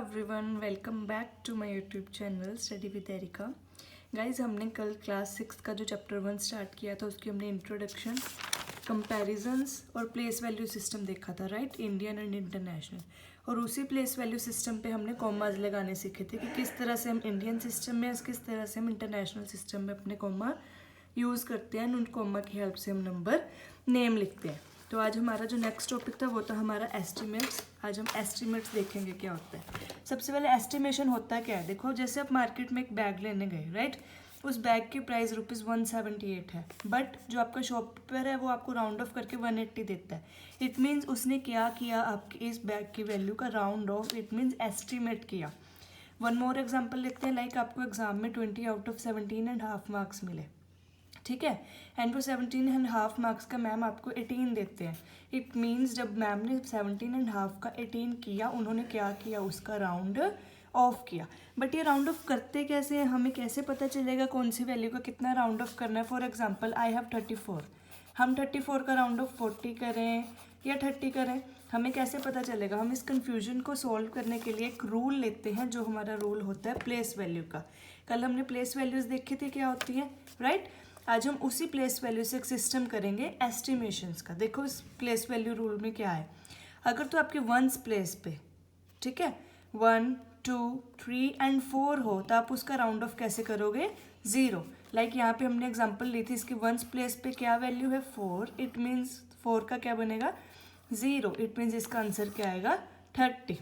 Everyone, welcome back to my YouTube channel study with Erica. Guys, हमने कल class 6 का जो चैप्टर 1 स्टार्ट किया था उसकी हमने इंट्रोडक्शन, कंपैरिजंस और प्लेस वैल्यू सिस्टम देखा था, राइट, इंडियन एंड इंटरनेशनल। और उसी प्लेस वैल्यू सिस्टम पे हमने कॉमाज लगाने सीखे थे कि किस तरह से हम इंडियन सिस्टम में, किस तरह से हम इंटरनेशनल सिस्टम में अपने कॉमा यूज़ करते हैं, उन कॉमा की हेल्प से हम नंबर नेम लिखते हैं। तो आज हमारा जो नेक्स्ट टॉपिक था वो था हमारा एस्टिमेट्स। आज हम एस्टिमेट्स देखेंगे क्या होता है। सबसे पहले एस्टिमेशन होता क्या है, देखो जैसे आप मार्केट में एक बैग लेने गए, राइट, उस बैग की प्राइस ₹178 है, बट जो आपका शॉपकीपर है वो आपको राउंड ऑफ करके 180 देता है। इट मीन्स उसने क्या किया, आपकी इस बैग की वैल्यू का round of, it means estimate किया। वन मोर एग्जाम्पल लिखते हैं, लाइक आपको एग्जाम में 20 आउट ऑफ 17.5 मार्क्स मिले, ठीक है, एंड वो 17.5 मार्क्स का मैम आपको 18 देते हैं। इट मीन्स जब मैम ने 17.5 का 18 किया, उन्होंने क्या किया, उसका राउंड ऑफ किया। बट ये राउंड ऑफ करते कैसे हैं, हमें कैसे पता चलेगा कौन सी वैल्यू का कितना राउंड ऑफ करना है। फॉर एग्जांपल आई हैव 34, हम 34 का राउंड ऑफ 40 करें या 30 करें, हमें कैसे पता चलेगा। हम इस कन्फ्यूजन को सॉल्व करने के लिए एक रूल लेते हैं, जो हमारा रूल होता है प्लेस वैल्यू का। कल हमने प्लेस वैल्यूज़ देखी थी क्या होती हैं, राइट। आज हम उसी प्लेस वैल्यू से एक सिस्टम करेंगे एस्टिमेशंस का। देखो इस प्लेस वैल्यू रूल में क्या है, अगर तो आपके वंस प्लेस पे, ठीक है, 1 2 3 एंड 4 हो तो आप उसका राउंड ऑफ कैसे करोगे, 0। लाइक यहाँ पे हमने एग्जांपल ली थी, इसकी वंस प्लेस पे क्या वैल्यू है, 4, इट मीन्स 4 का क्या बनेगा, 0, इट मीन्स इसका आंसर क्या आएगा, 30,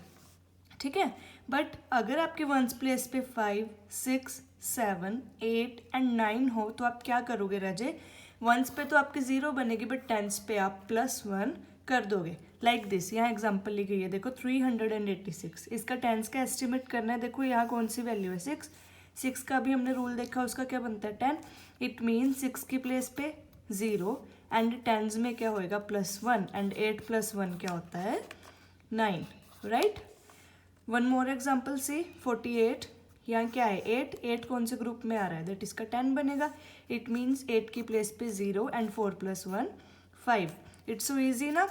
ठीक है। बट अगर आपके वंस प्लेस पे 5 6 7 8 एंड 9 हो तो आप क्या करोगे राजे, वंस पे तो आपके 0 बनेगी, बट टेंस पे आप +1 कर दोगे। लाइक दिस, यहाँ एग्जांपल ली गई है, देखो 386, इसका टेंस का एस्टिमेट करना है। देखो यहाँ कौन सी वैल्यू है, 6, 6 का भी हमने रूल देखा, उसका क्या बनता है, 10। इट मीन्स 6 की प्लेस पे 0 एंड टेंस में क्या होएगा, +1, एंड 8 + 1 क्या होता है, 9, राइट। वन मोर एग्जाम्पल सी 48, यहाँ क्या है, 8, 8 कौन से ग्रुप में आ रहा है, दैट इसका 10 बनेगा। इट मीन्स 8 की प्लेस पे 0 एंड 4 + 1 5। इट्स सो ईजी ना।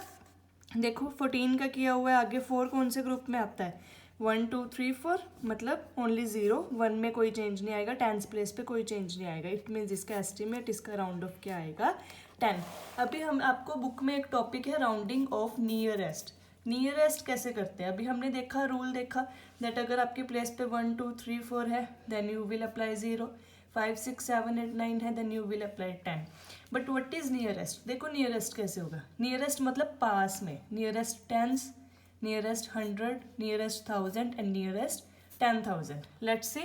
देखो 14 का किया हुआ है, आगे 4 कौन से ग्रुप में आता है, 1 2 3 4, मतलब ओनली 0, 1 में कोई चेंज नहीं आएगा, 10 प्लेस पे कोई चेंज नहीं आएगा। इट मीन्स इसका एस्टिमेट, इसका राउंड ऑफ क्या आएगा, 10। अभी हम आपको बुक में एक टॉपिक है राउंडिंग ऑफ नियरेस्ट। नियरेस्ट कैसे करते हैं, अभी हमने देखा, रूल देखा, दैट अगर आपकी प्लेस पे 1 2 3 4 है देन यू विल अप्लाई 0, 5 6 7 8 9 है then you will apply 10। But what is nearest, देखो नियरेस्ट कैसे होगा, नियरेस्ट मतलब पास में, nearest tens, nearest 100, nearest 1000 and nearest 10,000। Let's see,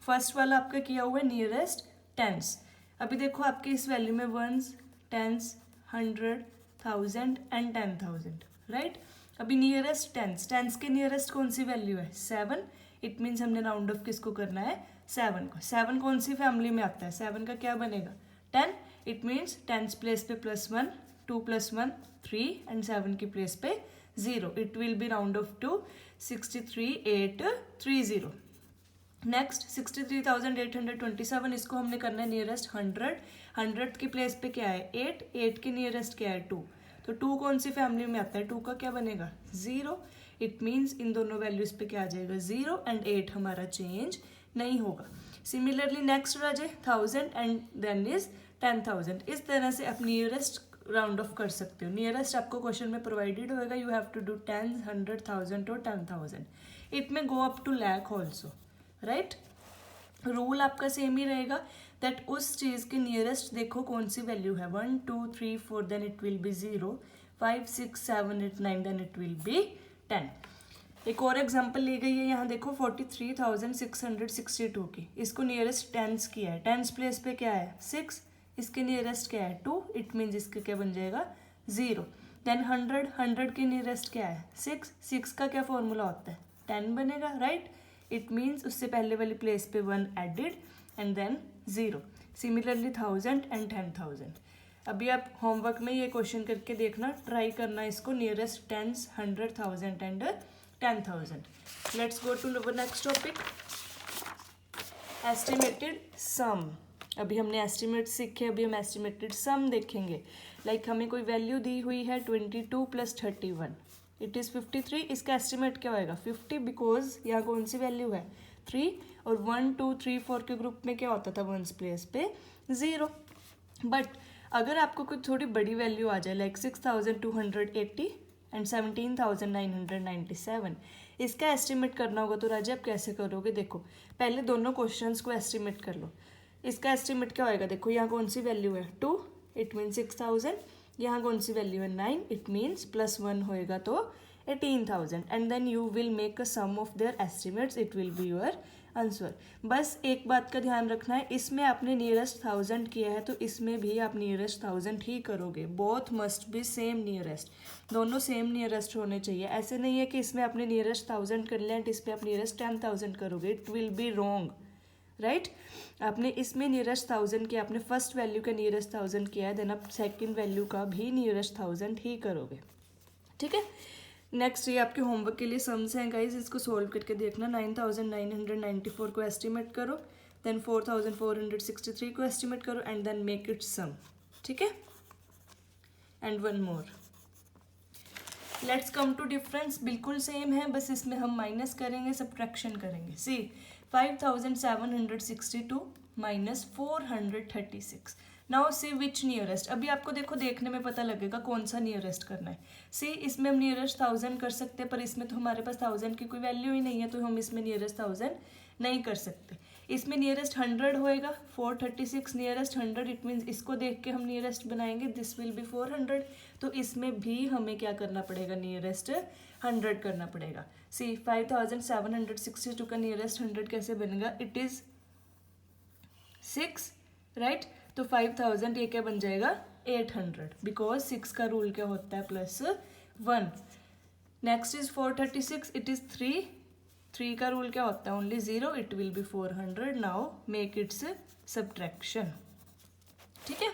first वाला आपका किया हुआ है नियरेस्ट टेंस। अभी देखो आपके इस वैल्यू में वंस, टेंस, 100, 1000 एंड 10,000, राइट। अभी नियरेस्ट टेंस, टेंस के नियरेस्ट कौन सी वैल्यू है, 7। इट मीन्स हमने राउंड ऑफ किसको करना है, 7 को। 7 कौन सी फैमिली में आता है, 7 का क्या बनेगा, 10। इट मीन्स टेंस प्लेस पे +1, 2 + 1 3 एंड 7 की प्लेस पे 0। It will be round off to 63,830। Next 63,827, इसको हमने करना है नियरेस्ट 100, 100 की प्लेस पे क्या है, 8, 8 के नियरेस्ट क्या है, 2। तो 2 कौन सी फैमिली में आता है, 2 का क्या बनेगा, 0। इट मीन्स इन दोनों वैल्यूज पे क्या आ जाएगा, 0 एंड 8 हमारा चेंज नहीं होगा। सिमिलरली नेक्स्ट राजे 1000 एंड देन इज 10,000। इस तरह से आप नियरेस्ट राउंड ऑफ कर सकते हो। नियरेस्ट आपको क्वेश्चन में प्रोवाइडेड होएगा, यू हैव टू डू 10, 100, 1000 और 10,000। It may go up to lakh also, right. Rule आपका सेम ही रहेगा, दैट उस चीज़ के नियरेस्ट देखो कौन सी वैल्यू है, 1 2 3 4 then it will be 0, 5 6 7 8 9 then it will be 10। एक और एग्जांपल ली गई है, यहाँ देखो 43,662 की, इसको नियरेस्ट टेंस किया है, टेंस प्लेस पे क्या है, 6, इसके नियरेस्ट क्या है, 2। इट मीन्स इसका क्या बन जाएगा, 0। देन 100, 100 के नियरेस्ट क्या है, 6, 6 का क्या फॉर्मूला होता है, 10 बनेगा, राइट। इट मीन्स उससे पहले वाली प्लेस पे 1 added and then 0। Similarly 1000 and 10,000। अभी आप होमवर्क में ये क्वेश्चन करके देखना, ट्राई करना इसको, nearest tens, 100, 1000 and 10,000। Let's go to next topic, estimated sum. अभी हमने एस्टिमेट सीखे, अभी हम एस्टिमेटेड सम देखेंगे। लाइक हमें कोई वैल्यू दी हुई है 22 + 31, इट इज़ 53। इसका एस्टिमेट क्या होएगा 50, बिकॉज यहाँ कौन सी वैल्यू है 3, और 1 2 3 4 के ग्रुप में क्या होता था वंस प्लेस पे 0। बट अगर आपको कोई थोड़ी बड़ी वैल्यू आ जाए लाइक 6280 एंड 17997, इसका एस्टिमेट करना होगा तो राजा आप कैसे करोगे? देखो पहले दोनों क्वेश्चंस को एस्टिमेट कर लो। इसका एस्टिमेट क्या होएगा? देखो यहाँ कौन सी वैल्यू है 2, इट मीन्स 6000, यहाँ कौन सी वैल्यू है 9, इट मीन्स +1 होएगा तो 18000, and then you will make a sum of their estimates, it will be your answer. बस एक बात का ध्यान रखना है, इसमें आपने नियरेस्ट 1000 किया है तो इसमें भी आप नियरेस्ट 1000 ही करोगे। Both must be same nearest, दोनों सेम नियरेस्ट होने चाहिए। ऐसे नहीं है कि इसमें आपने नियरेस्ट 1000 कर लिया एंड इस पर आप नियरेस्ट 10000 करोगे, it will be wrong, right. आपने इसमें नियरेस्ट 1000 किया, आपने फर्स्ट वैल्यू का नियरेस्ट 1000 किया है, देन आप सेकेंड वैल्यू का भी नियरेस्ट 1000 ही करोगे, ठीक है। नेक्स्ट ये आपके होमवर्क के लिए सम्स हैं गाइज, इसको सोल्व करके देखना। 9994 को एस्टिमेट करो, देन 4463 को एस्टिमेट करो and then make it sum, ठीक है। And one more, let's come to difference, बिल्कुल सेम है, बस इसमें हम माइनस करेंगे, सब्ट्रैक्शन करेंगे। See 5762 minus 436, now see which nearest. अभी आपको देखो देखने में पता लगेगा कौन सा नियरेस्ट करना है। सी इसमें हम नियरेस्ट 1000 कर सकते हैं, पर इसमें तो हमारे पास 1000 की कोई वैल्यू ही नहीं है, तो हम इसमें नियरेस्ट 1000 नहीं कर सकते। इसमें नियरेस्ट 100 होएगा, 436 नियरेस्ट 100, इट मीन्स इसको देख के हम नियरेस्ट बनाएंगे, दिस विल बी 400, तो इसमें भी हमें क्या करना पड़ेगा, नियरेस्ट 100 करना पड़ेगा। सी 5762 का नियरेस्ट 100 कैसे बनेगा, इट इज 6, राइट। तो 5000 ये क्या बन जाएगा 800, बिकॉज 6 का रूल क्या होता है +1। नेक्स्ट इज 436, इट इज 3 का रूल क्या होता है only 0, it will B 400। Now make it's subtraction, ठीक है।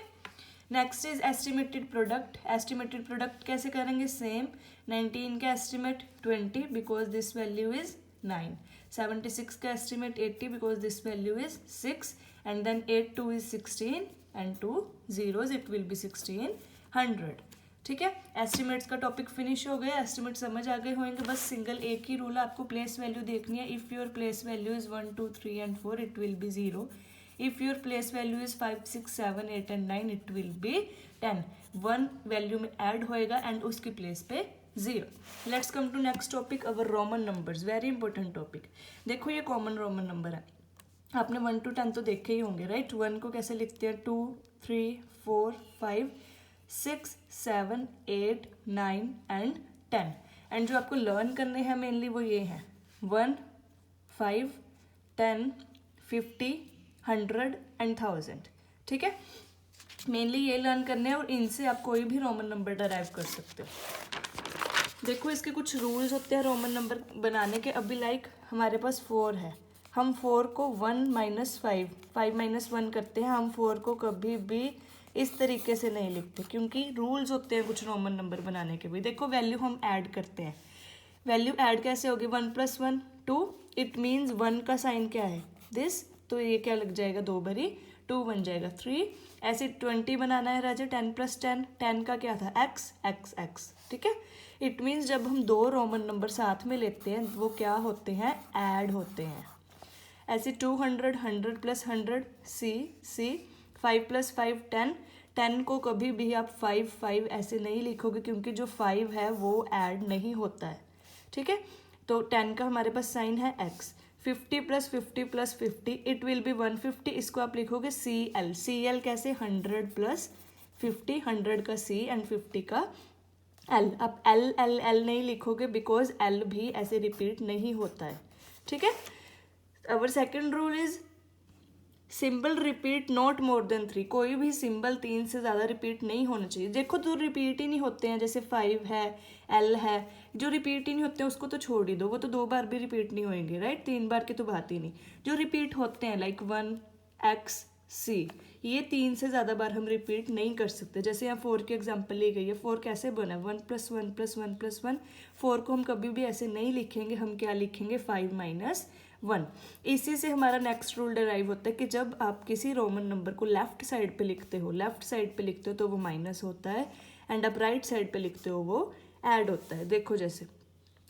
Next is estimated product. Estimated product कैसे करेंगे, सेम 19 का estimate 20 because this value is 9, 76 का estimate 80 because this value is 6, and then 8 2 is 16 and 2 zeros, it will be 1600, ठीक है। Estimates का topic finish हो गया, एस्टिमेट समझ आ गए होंगे। बस सिंगल एक ही रूल, आपको प्लेस वैल्यू देखनी है। If your place value is 1 2 3 and 4 it will be 0, if your place value is 5 6 7 8 and 9 it will be 10, 1 value में ऐड होएगा एंड उसकी प्लेस पे 0। Let's come to next topic, our Roman numbers, very important topic. देखो ये common Roman number है, आपने 1 to 10 तो देखे ही होंगे, राइट। 1 को कैसे लिखते हैं 2 3 4 5 6 7 8 9 एंड 10, एंड जो आपको लर्न करने हैं मेनली वो ये हैं 1 5 10 50 100 एंड 1000, ठीक है। मेनली ये लर्न करने हैं और इनसे आप कोई भी रोमन नंबर डराइव कर सकते हो। देखो इसके कुछ रूल्स होते हैं रोमन नंबर बनाने के। अभी लाइक हमारे पास 4 है, हम 4 को 1 - 5 5 - 1 करते हैं, हम 4 को कभी भी इस तरीके से नहीं लिखते क्योंकि रूल्स होते हैं कुछ रोमन नंबर बनाने के भी। देखो वैल्यू हम ऐड करते हैं, वैल्यू ऐड कैसे होगी, 1 + 1 2, इट मीन्स 1 का साइन क्या है दिस, तो ये क्या लग जाएगा 2 बारी 2 बन जाएगा 3। ऐसे 20 बनाना है राजा, 10 + 10, 10 का क्या था x x x, ठीक है। इट मीन्स जब हम दो रोमन नंबर साथ में लेते हैं वो क्या होते हैं, ऐड होते हैं। ऐसे 200 100 + 100 c 5 + 5 10, 10 को कभी भी आप 5 5 ऐसे नहीं लिखोगे क्योंकि जो 5 है वो ऐड नहीं होता है, ठीक है। तो 10 का हमारे पास साइन है x, 50 + 50 + 50 इट विल बी 150, इसको आप लिखोगे CL कैसे 100 + 50, 100 का C एंड 50 का L। आप L नहीं लिखोगे बिकॉज L भी ऐसे रिपीट नहीं होता है, ठीक है। Our second rule is symbol repeat not more than 3, कोई भी सिंबल 3 से ज़्यादा रिपीट नहीं होना चाहिए। देखो तो रिपीट ही नहीं होते हैं, जैसे 5 है L है, जो रिपीट ही नहीं होते हैं उसको तो छोड़ ही दो, वो तो 2 बार भी रिपीट नहीं होंगे, राइट। 3 बार की तो बात ही नहीं। जो रिपीट होते हैं लाइक 1 x c, ये 3 से ज़्यादा बार हम रिपीट नहीं कर सकते। जैसे यहाँ 4 की एग्जांपल ली गई है, 4 कैसे बना 1 + 1 + 1 + 1, 4 को हम कभी भी ऐसे नहीं लिखेंगे, हम क्या लिखेंगे 5 - 1। इसी से हमारा नेक्स्ट रूल डराइव होता है कि जब आप किसी रोमन नंबर को लेफ्ट साइड पे लिखते हो, लेफ्ट साइड पे लिखते हो तो वो माइनस होता है, एंड आप राइट साइड पे लिखते हो वो ऐड होता है। देखो जैसे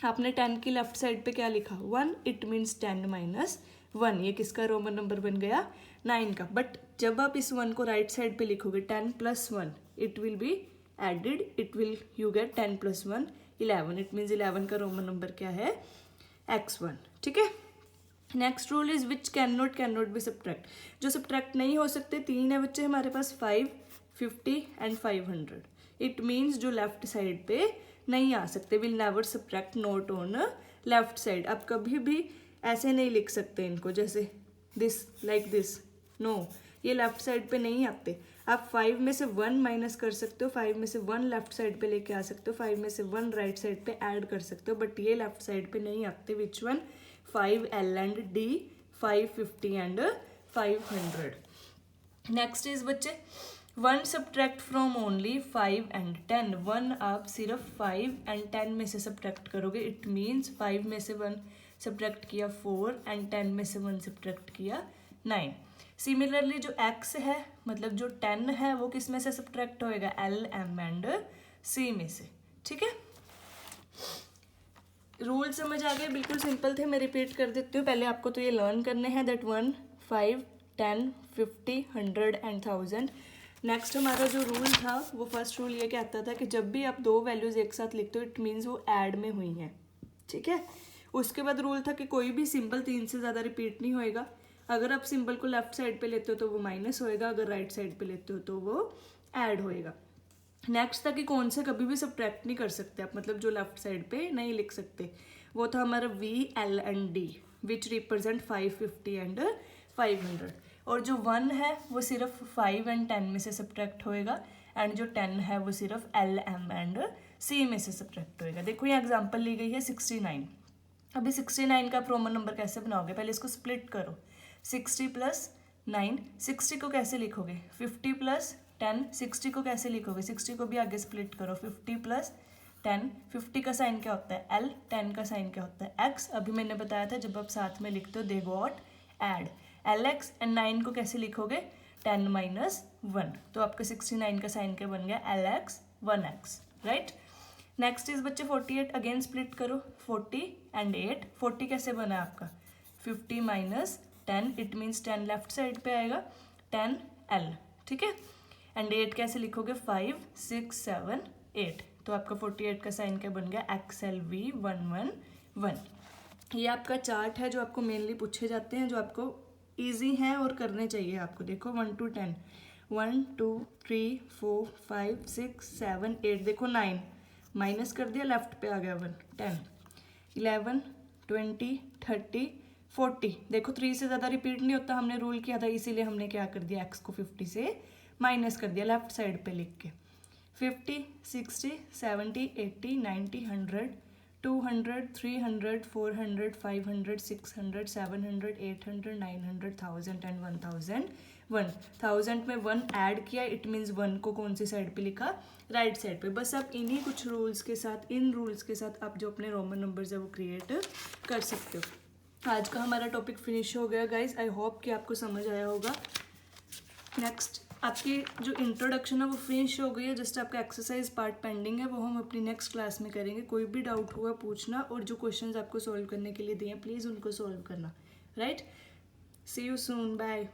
आपने 10 की लेफ्ट साइड पे क्या लिखा 1, इट मीन्स 10 माइनस 1, ये किसका रोमन नंबर बन गया 9 का। बट जब आप इस 1 को राइट साइड पे लिखोगे 10 plus 1 it will be added, it will you get 10 plus 1 11, it means 11 का रोमन नंबर क्या है x1। ठीक है, next rule is which can not be subtract, जो सब्ट्रैक्ट नहीं हो सकते तीन है बच्चे हमारे पास 5, 50 एंड 500। इट मीन्स जो लेफ्ट साइड पे नहीं आ सकते, will never subtract note on left side. आप कभी भी ऐसे नहीं लिख सकते इनको जैसे दिस लाइक दिस, नो, ये लेफ्ट साइड पे नहीं आते। आप 5 में से 1 माइनस कर सकते हो, 5 में से 1 लेफ्ट साइड पे लेके आ सकते हो, 5 में से 1 राइट साइड पे ऐड कर सकते हो, बट ये लेफ्ट साइड पे नहीं आते। Which one 5 L and D, 5, 50 and 500। Next is बच्चे 1 सब्ट्रैक्ट फ्रॉम ओनली 5 एंड 10। 1 आप सिर्फ 5 एंड 10 में से सब्ट्रैक्ट करोगे, इट मीन्स 5 में से 1 सब्ट्रैक्ट किया 4 एंड 10 में से 1 सब्ट्रैक्ट किया 9। सिमिलरली जो x है मतलब जो 10 है वो किस में से सब्ट्रैक्ट होएगा L, M एंड C में से। ठीक है, रूल समझ आ गए, बिल्कुल सिंपल थे, मैं रिपीट कर देती हूँ। पहले आपको तो ये लर्न करने हैं दैट 1, 5, 10, 50, 100 एंड 1000। नेक्स्ट हमारा जो रूल था वो फर्स्ट रूल ये कहता था कि जब भी आप दो वैल्यूज़ एक साथ लिखते हो इट मीन्स वो ऐड में हुई हैं। ठीक है, उसके बाद रूल था कि कोई भी सिंबल 3 से ज़्यादा रिपीट नहीं होएगा। अगर आप सिंबल को लेफ्ट साइड पे लेते हो तो वो माइनस होएगा, अगर राइट साइड पे लेते हो तो वो ऐड होएगा। नेक्स्ट था कि कौन से कभी भी सब्ट्रैक्ट नहीं कर सकते आप, मतलब जो लेफ्ट साइड पे नहीं लिख सकते, वो था हमारा V, L and D which represent 5, 50 and 500। और जो 1 है वो सिर्फ 5 एंड 10 में से सब्ट्रैक्ट होएगा एंड जो 10 है वो सिर्फ L, M एंड C में से सब्ट्रैक्ट होएगा। देखो ये एग्जांपल ली गई है 69। अभी 69 का आप रोमन नंबर कैसे बनाओगे, पहले इसको स्प्लिट करो। 60 प्लस 9, 60 को कैसे लिखोगे 50 प्लस 10, 60 को कैसे लिखोगे 60 को भी आगे स्प्लिट करो 50 प्लस 10, 50 का साइन क्या होता है L, 10 का साइन क्या होता है X। अभी मैंने बताया था जब आप साथ में लिखते हो they got add, LX and 9 को कैसे लिखोगे 10 माइनस 1, तो आपका 69 का साइन क्या बन गया LX 1X, right. Next is बच्चे 48, अगेन स्प्लिट करो 40 एंड 8, 40 कैसे बना आपका 50 minus 10, it means 10 left side पे आएगा 10 L। ठीक है, एंड 8 कैसे लिखोगे 5, 6, 7, 8, तो आपका 48 का साइन क्या बन गया XLV 111। ये आपका चार्ट है जो आपको मेनली पूछे जाते हैं, जो आपको ईजी हैं और करने चाहिए आपको। देखो 1 to 10, 1, 2, 3, 4, 5, 6, 7, 8, देखो 9 माइनस कर दिया लेफ्ट पे आ गया 1, 10, 11, 20, 30, 40, देखो 3 से ज़्यादा रिपीट नहीं होता, हमने रूल किया था इसीलिए हमने क्या कर दिया x को 50 से माइनस कर दिया लेफ्ट साइड पे लिख के। 50, 60, 70, 80, 90, 100, 200, 300, 400, 500, 600, 700, 800, 900, 1000 एंड 1000। 1000 में 1 ऐड किया, इट मीन्स 1 को कौन सी साइड पे लिखा राइट साइड पे। बस आप इन्हीं कुछ रूल्स के साथ, इन रूल्स के साथ आप जो अपने रोमन नंबर्स है वो क्रिएट कर सकते हो। आज का हमारा टॉपिक फिनिश हो गया गाइज, आई होप कि आपको समझ आया होगा। नेक्स्ट आपकी जो इंट्रोडक्शन है वो फिनिश हो गई है, जस्ट आपका एक्सरसाइज पार्ट पेंडिंग है, वो हम अपनी नेक्स्ट क्लास में करेंगे। कोई भी डाउट हुआ पूछना, और जो क्वेश्चंस आपको सॉल्व करने के लिए दिए हैं प्लीज़ उनको सॉल्व करना, right. See you soon, bye.